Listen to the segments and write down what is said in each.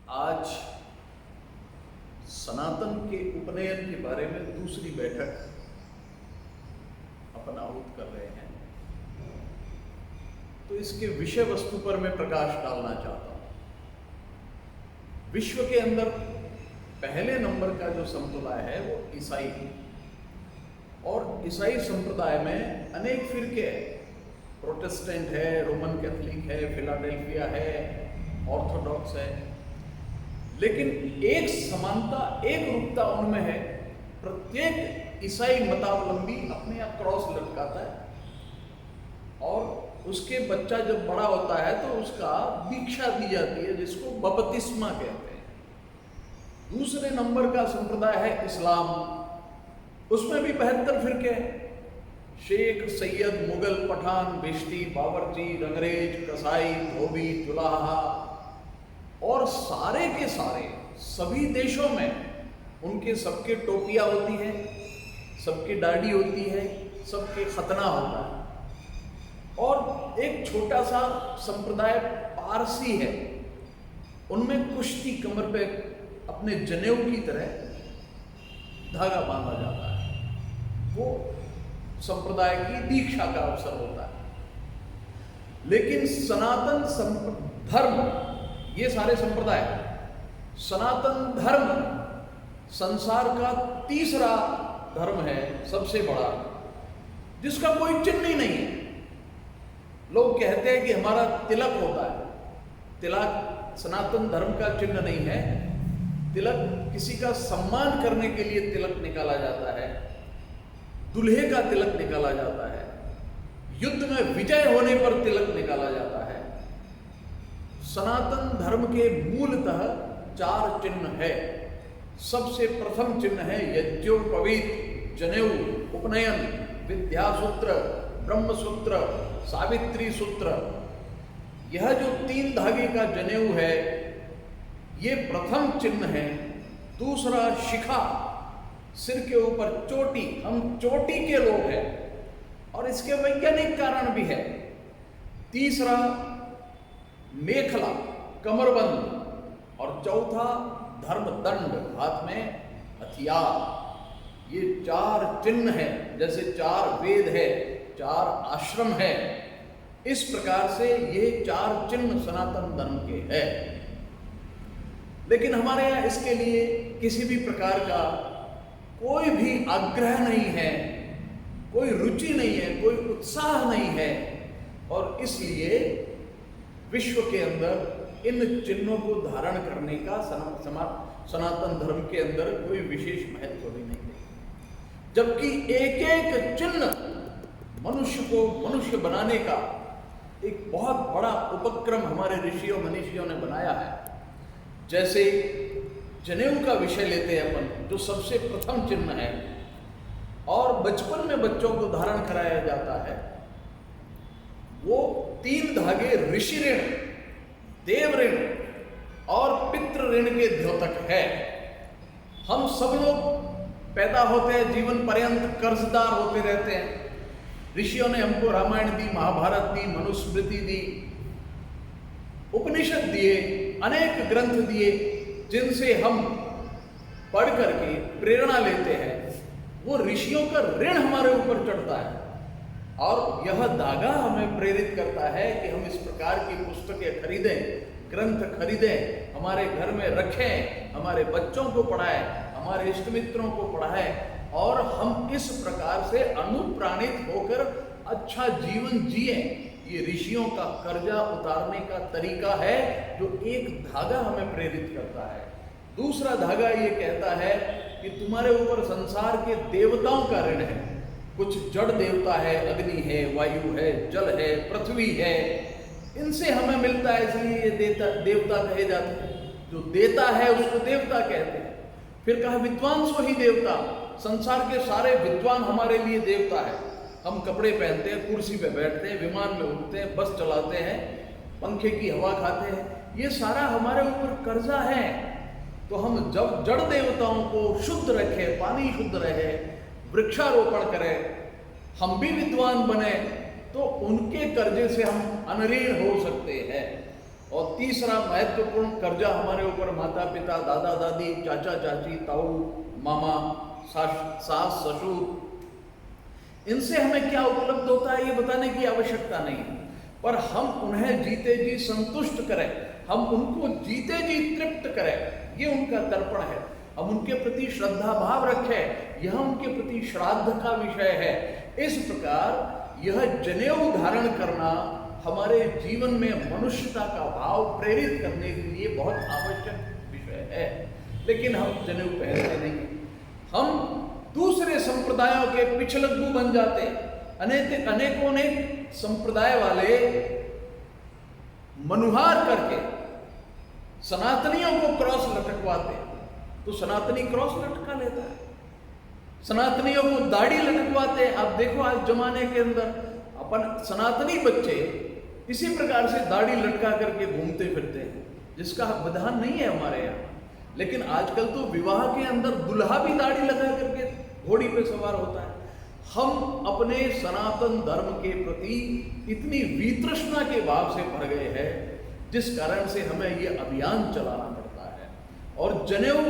आज सनातन के उपनयन के बारे में दूसरी बैठक अपन आहूत कर रहे हैं, तो इसके विषय वस्तु पर मैं प्रकाश डालना चाहता हूं। विश्व के अंदर पहले नंबर का जो संप्रदाय है वो ईसाई है, और ईसाई संप्रदाय में अनेक फिरके हैं। प्रोटेस्टेंट है, रोमन कैथोलिक है, फिलाडेल्फिया है, ऑर्थोडॉक्स है, लेकिन एक समानता, एक रूपता उनमें है। प्रत्येक ईसाई मतावलंबी अपने यहाँ क्रॉस लटकाता है, और उसके बच्चा जब बड़ा होता है तो उसका दीक्षा दी जाती है, जिसको बपतिस्मा कहते हैं। दूसरे नंबर का संप्रदाय है इस्लाम। उसमें भी 72 फिरके हैं। शेख, सैयद, मुगल, पठान, बिश्ती, बावर्ची, रंगरेज, कसाई, धोबी, जुलाहा, और सारे के सारे सभी देशों में उनके सबके टोपियां होती है, सबकी दाढ़ी होती है, सबके खतना होता है। और एक छोटा सा संप्रदाय पारसी है, उनमें कुश्ती कमर पे अपने जनेऊ की तरह धागा बांधा जाता है। वो संप्रदाय की दीक्षा का अवसर होता है। लेकिन सनातन धर्म, ये सारे संप्रदाय, सनातन धर्म संसार का तीसरा धर्म है, सबसे बड़ा, जिसका कोई चिन्ह ही नहीं है। लोग कहते हैं कि हमारा तिलक होता है। तिलक सनातन धर्म का चिन्ह नहीं है। तिलक किसी का सम्मान करने के लिए तिलक निकाला जाता है, दूल्हे का तिलक निकाला जाता है, युद्ध में विजय होने पर तिलक निकाला जाता है। सनातन धर्म के मूलतः 4 चिन्ह है। सबसे प्रथम चिन्ह है यज्ञोपवीत, जनेऊ, उपनयन, विद्यासूत्र, ब्रह्मसूत्र, सावित्री सूत्र। यह जो 3 धागे का जनेऊ है, ये प्रथम चिन्ह है। दूसरा शिखा, सिर के ऊपर चोटी, हम चोटी के लोग हैं, और इसके वैज्ञानिक कारण भी है। तीसरा मेखला, कमरबंद, और चौथा धर्मदंड, हाथ में हथियार। ये 4 चिन्ह हैं। जैसे 4 वेद है, 4 आश्रम है, इस प्रकार से ये 4 चिन्ह सनातन धर्म के हैं। लेकिन हमारे यहाँ इसके लिए किसी भी प्रकार का कोई भी आग्रह नहीं है, कोई रुचि नहीं है, कोई उत्साह नहीं है, और इसलिए विश्व के अंदर इन चिन्हों को धारण करने का सनातन धर्म के अंदर कोई विशेष महत्व भी नहीं है। जबकि एक एक चिन्ह मनुष्य को मनुष्य बनाने का एक बहुत बड़ा उपक्रम हमारे ऋषियों मनीषियों ने बनाया है। जैसे जनेऊ का विषय लेते हैं अपन, जो सबसे प्रथम चिन्ह है, और बचपन में बच्चों को धारण कराया जाता है। वो 3 धागे ऋषि ऋण, देव ऋण और पितृ ऋण के द्योतक है। हम सब लोग पैदा होते हैं, जीवन पर्यंत कर्जदार होते रहते हैं। ऋषियों ने हमको रामायण दी, महाभारत दी, मनुस्मृति दी, उपनिषद दिए, अनेक ग्रंथ दिए, जिनसे हम पढ़ करके प्रेरणा लेते हैं। वो ऋषियों का ऋण हमारे ऊपर चढ़ता है, और यह धागा हमें प्रेरित करता है कि हम इस प्रकार की पुस्तकें खरीदें, ग्रंथ खरीदें, हमारे घर में रखें, हमारे बच्चों को पढ़ाएं, हमारे इष्ट मित्रों को पढ़ाएं, और हम इस प्रकार से अनुप्राणित होकर अच्छा जीवन जिएं। ये ऋषियों का कर्जा उतारने का तरीका है, जो एक धागा हमें प्रेरित करता है। दूसरा धागा ये कहता है कि तुम्हारे ऊपर संसार के देवताओं का ऋण है। कुछ जड़ देवता है, अग्नि है, वायु है, जल है, पृथ्वी है, इनसे हमें मिलता है, इसलिए ये देवता कहे जाते हैं। जो देता है उसको देवता कहते हैं। फिर कहा विद्वांस वही देवता, संसार के सारे विद्वान हमारे लिए देवता है। हम कपड़े पहनते हैं, कुर्सी पे बैठते हैं, विमान में उड़ते हैं, बस चलाते हैं, पंखे की हवा खाते हैं, ये सारा हमारे ऊपर कर्जा है। तो हम जब जड़ देवताओं को शुद्ध रखें, पानी शुद्ध रहे, वृक्षारोपण करें, हम भी विद्वान बने, तो उनके कर्जे से हम अनऋण हो सकते हैं। और तीसरा महत्वपूर्ण कर्जा हमारे ऊपर माता पिता, दादा दादी, चाचा चाची, ताऊ मामा, सास ससुर, इनसे हमें क्या उपलब्ध होता है ये बताने की आवश्यकता नहीं है, पर हम उन्हें जीते जी संतुष्ट करें, हम उनको जीते जी तृप्त करें, ये उनका तर्पण है। हम उनके प्रति श्रद्धा भाव रखें, यह उनके प्रति श्राद्ध का विषय है। इस प्रकार यह जनेऊ धारण करना हमारे जीवन में मनुष्यता का भाव प्रेरित करने के लिए बहुत आवश्यक विषय है। लेकिन हम जनेऊ पहनते नहीं, हम दूसरे संप्रदायों के पिछलग्गू बन जाते। अनेकों ने संप्रदाय वाले मनुहार करके सनातनियों को क्रॉस लटकवाते, तो सनातनी क्रॉस लटका लेता है, सनातनियों को दाढ़ी लटकवाते। आप देखो आज जमाने के अंदर अपन सनातनी बच्चे इसी प्रकार से दाढ़ी लटका करके घूमते फिरते हैं, जिसका विधान नहीं है हमारे यहाँ। लेकिन आजकल तो विवाह के अंदर दुल्हा भी दाढ़ी लगा करके घोड़ी पे सवार होता है। हम अपने सनातन धर्म के प्रति इतनी वितृष्णा के भाव से भर गए हैं, जिस कारण से हमें ये अभियान चलाना पड़ता है। और जनेऊ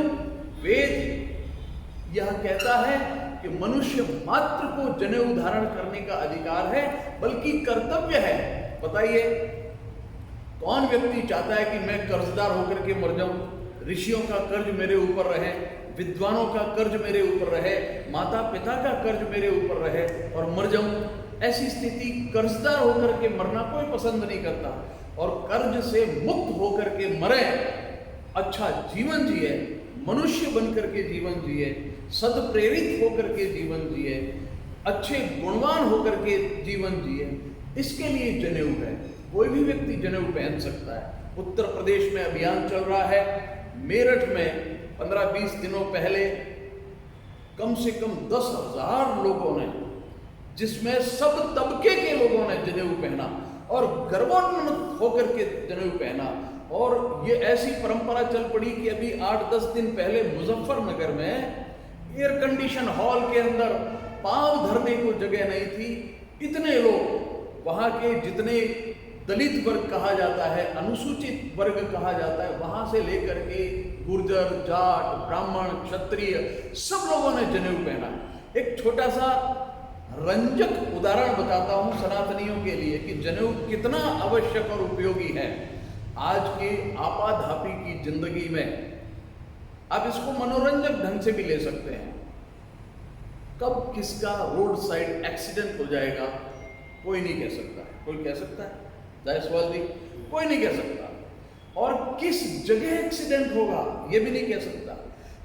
वेद यह कहता है कि मनुष्य मात्र को जनेऊ धारण करने का अधिकार है, बल्कि कर्तव्य है। बताइए कौन व्यक्ति चाहता है कि मैं कर्जदार होकर के मर जाऊं, ऋषियों का कर्ज मेरे ऊपर रहे, विद्वानों का कर्ज मेरे ऊपर रहे, माता पिता का कर्ज मेरे ऊपर रहे और मर जाऊं? ऐसी स्थिति कर्जदार होकर के मरना कोई पसंद नहीं करता। और कर्ज से मुक्त होकर के मरे, अच्छा जीवन जिए, मनुष्य बनकर के जीवन जिए, सदप्रेरित होकर के जीवन जिए, अच्छे गुणवान होकर के जीवन जिए, इसके लिए जनेऊ है। कोई भी व्यक्ति जनेऊ पहन सकता है। उत्तर प्रदेश में अभियान चल रहा है। मेरठ में 15-20 दिनों पहले कम से कम 10,000 लोगों ने, जिसमें सब तबके के लोगों ने जनेऊ पहना और गर्वान्वित होकर के जनेऊ पहना। और ये ऐसी परंपरा चल पड़ी कि अभी 8-10 दिन पहले मुजफ्फरनगर में एयर कंडीशन हॉल के अंदर पांव धरने को जगह नहीं थी। इतने लोग, वहां के जितने दलित वर्ग कहा जाता है, अनुसूचित वर्ग कहा जाता है, वहां से लेकर के गुर्जर, जाट, ब्राह्मण, क्षत्रिय, सब लोगों ने जनेऊ पहना। एक छोटा सा रंजक उदाहरण बताता हूं सनातनियों के लिए कि जनेऊ कितना आवश्यक और उपयोगी है आज के आपाधापी की जिंदगी में। आप इसको मनोरंजक ढंग से भी ले सकते हैं। कब किसका रोड साइड एक्सीडेंट हो जाएगा कोई नहीं कह सकता। कोई कह सकता है जायसवाल जी? कोई नहीं कह सकता। और किस जगह एक्सीडेंट होगा ये भी नहीं कह सकता।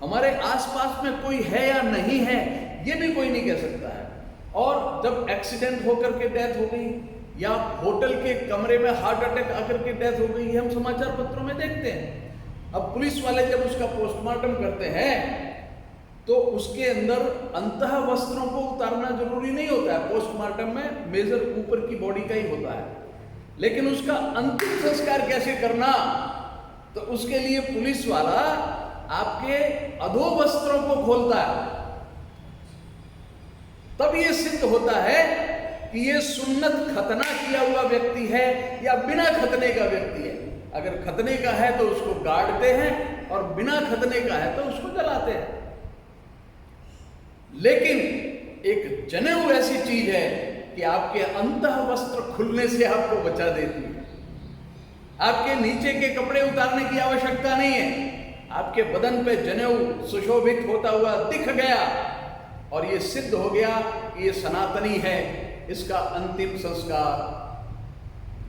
हमारे आसपास में कोई है या नहीं है ये भी कोई नहीं कह सकता है। और जब एक्सीडेंट होकर के डेथ हो गई या होटल के कमरे में हार्ट अटैक आकर के डेथ हो गई, हम समाचार पत्रों में देखते हैं। अब पुलिस वाले जब उसका पोस्टमार्टम करते हैं तो उसके अंदर अंतः वस्त्रों को उतारना जरूरी नहीं होता है। पोस्टमार्टम में मेजर ऊपर की बॉडी का ही होता है, लेकिन उसका अंतिम संस्कार कैसे करना, तो उसके लिए पुलिस वाला आपके अधो वस्त्रों को खोलता है। तब ये सिद्ध होता है कि ये सुन्नत खतना किया हुआ व्यक्ति है या बिना खतने का व्यक्ति है। अगर खतने का है तो उसको गाड़ते हैं और बिना खतने का है तो उसको जलाते हैं। लेकिन एक जनेऊ ऐसी चीज है कि आपके अंतः वस्त्र खुलने से आपको बचा देती है। आपके नीचे के कपड़े उतारने की आवश्यकता नहीं है। आपके बदन पे जनेऊ सुशोभित होता हुआ दिख गया और ये सिद्ध हो गया कि ये सनातनी है। इसका अंतिम संस्कार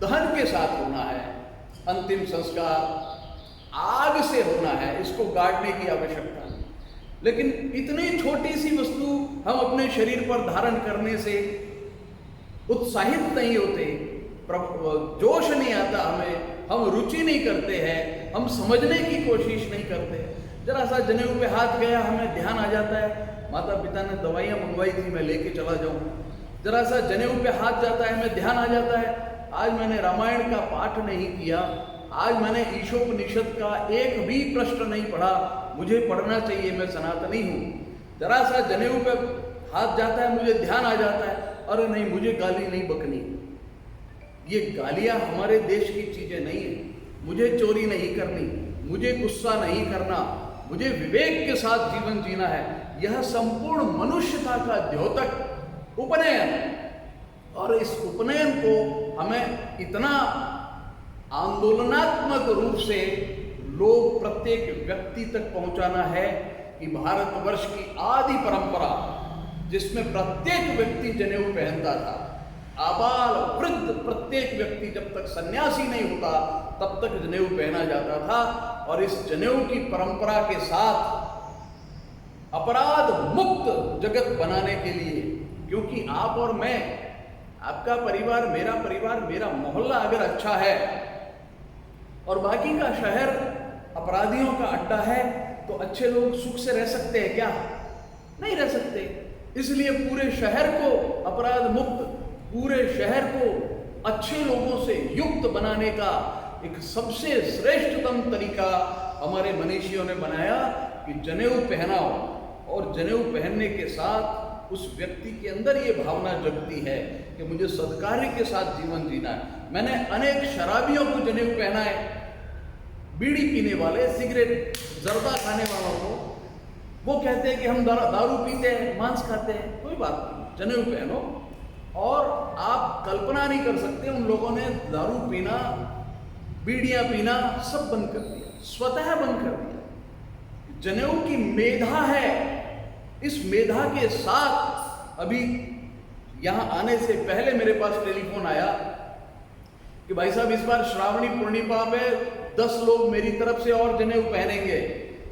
दहन के साथ होना है, अंतिम संस्कार आग से होना है, इसको गाड़ने की आवश्यकता नहीं। लेकिन इतनी छोटी सी वस्तु हम अपने शरीर पर धारण करने से उत्साहित नहीं होते, जोश नहीं आता हमें, हम रुचि नहीं करते हैं, हम समझने की कोशिश नहीं करते। जरा सा जनेऊ पे हाथ गया, हमें ध्यान आ जाता है माता पिता ने दवाइयाँ मंगवाई थी, मैं लेके चला जाऊँ। जरा सा जनेऊ पे हाथ जाता है, हमें ध्यान आ जाता है आज मैंने रामायण का पाठ नहीं किया, आज मैंने ईशोपनिषद का एक भी प्रश्न नहीं पढ़ा, मुझे पढ़ना चाहिए, मैं सनातनी हूँ। जरा सा जनेऊ पे हाथ जाता है, मुझे ध्यान आ जाता है अरे नहीं मुझे गाली नहीं बकनी। ये गालियाँ हमारे देश की चीज़ें नहीं है, मुझे चोरी नहीं करनी, मुझे गुस्सा नहीं करना, मुझे विवेक के साथ जीवन जीना है, यह संपूर्ण मनुष्यता का द्योतक उपनयन। और इस उपनयन को हमें इतना आंदोलनात्मक रूप से लोग प्रत्येक व्यक्ति तक पहुंचाना है कि भारतवर्ष की आदि परंपरा जिसमें प्रत्येक व्यक्ति जनेऊ पहनता था, आबाल वृद्ध प्रत्येक व्यक्ति जब तक सन्यासी नहीं होता तब तक जनेऊ पहना जाता था। और इस जनेऊ की परंपरा के साथ अपराध मुक्त जगत बनाने के लिए, क्योंकि आप और मैं, आपका परिवार, मेरा मोहल्ला अगर अच्छा है और बाकी का शहर अपराधियों का अड्डा है तो अच्छे लोग सुख से रह सकते हैं क्या? नहीं रह सकते। इसलिए पूरे शहर को अपराध मुक्त, पूरे शहर को अच्छे लोगों से युक्त बनाने का एक सबसे श्रेष्ठतम तरीका हमारे मनीषियों ने बनाया कि जनेऊ पहनाओ। और जनेऊ पहनने के साथ उस व्यक्ति के अंदर ये भावना जगती है कि मुझे सद्कार्य के साथ जीवन जीना है। मैंने अनेक शराबियों को जनेऊ पहना है, बीड़ी पीने वाले, सिगरेट जर्दा खाने वालों को, वो कहते हैं कि हम दारू पीते हैं, मांस खाते हैं। कोई बात नहीं, जनेऊ पहनो। और आप कल्पना नहीं कर सकते, उन लोगों ने दारू पीना, बीड़ियां पीना सब बंद कर दिया, स्वतः बंद कर दिया। जनेऊ की मेधा है, इस मेधा के साथ अभी यहां आने से पहले मेरे पास टेलीफोन आया कि भाई साहब इस बार श्रावणी पूर्णिमा पे 10 लोग मेरी तरफ से और जनेऊ पहनेंगे,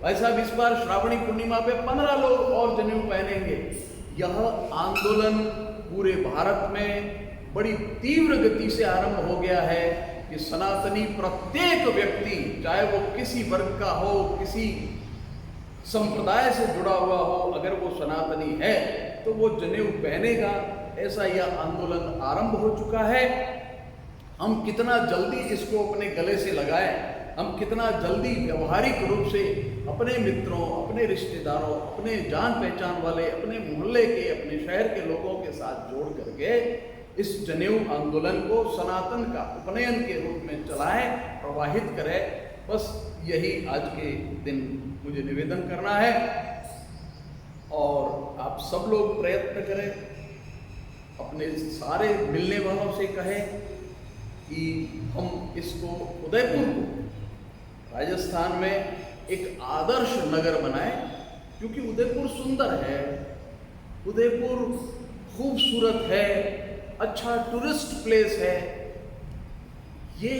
भाई साहब इस बार श्रावणी पूर्णिमा पे 15 लोग और जनेऊ पहनेंगे। यह आंदोलन पूरे भारत में बड़ी तीव्र गति से आरंभ हो गया है कि सनातनी प्रत्येक व्यक्ति, चाहे वो किसी वर्ग का हो, किसी संप्रदाय से जुड़ा हुआ हो, अगर वो सनातनी है तो वो जनेऊ पहनेगा। ऐसा यह आंदोलन आरंभ हो चुका है। हम कितना जल्दी इसको अपने गले से लगाएं, हम कितना जल्दी व्यवहारिक रूप से अपने मित्रों, अपने रिश्तेदारों, अपने जान पहचान वाले, अपने मोहल्ले के, अपने शहर के लोगों के साथ जोड़ करके इस जनेऊ आंदोलन को सनातन का उपनयन के रूप में चलाएं, प्रवाहित करें। बस यही आज के दिन मुझे निवेदन करना है। और आप सब लोग प्रयत्न करें, अपने सारे मिलने वालों से कहें कि हम इसको, उदयपुर को राजस्थान में एक आदर्श नगर बनाएं, क्योंकि उदयपुर सुंदर है, उदयपुर खूबसूरत है, अच्छा टूरिस्ट प्लेस है, ये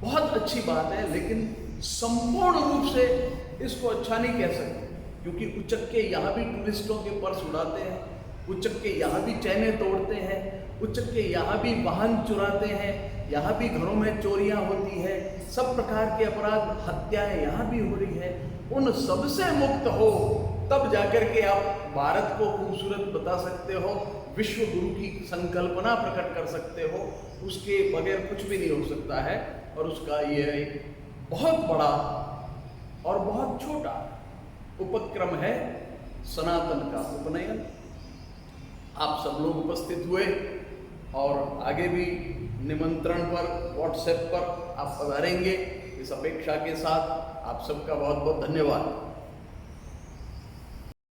बहुत अच्छी बात है। लेकिन संपूर्ण रूप से इसको अच्छा नहीं कह सकते, क्योंकि उचक्के यहाँ भी टूरिस्टों के पर्स उड़ाते हैं, उचक्के यहाँ भी चैनें तोड़ते हैं, उचक्के यहाँ भी वाहन चुराते हैं, यहाँ भी घरों में चोरियां होती है, सब प्रकार के अपराध, हत्याएं यहाँ भी हो रही है। उन सब से मुक्त हो तब जाकर के आप भारत को खूबसूरत बता सकते हो, विश्व गुरु की संकल्पना प्रकट कर सकते हो। उसके बगैर कुछ भी नहीं हो सकता है। और उसका यह एक बहुत बड़ा और बहुत छोटा उपक्रम है सनातन का उपनयन। आप सब लोग उपस्थित हुए और आगे भी निमंत्रण पर, व्हाट्सएप पर आप पधारेंगे, इस अपेक्षा के साथ आप सबका बहुत बहुत धन्यवाद।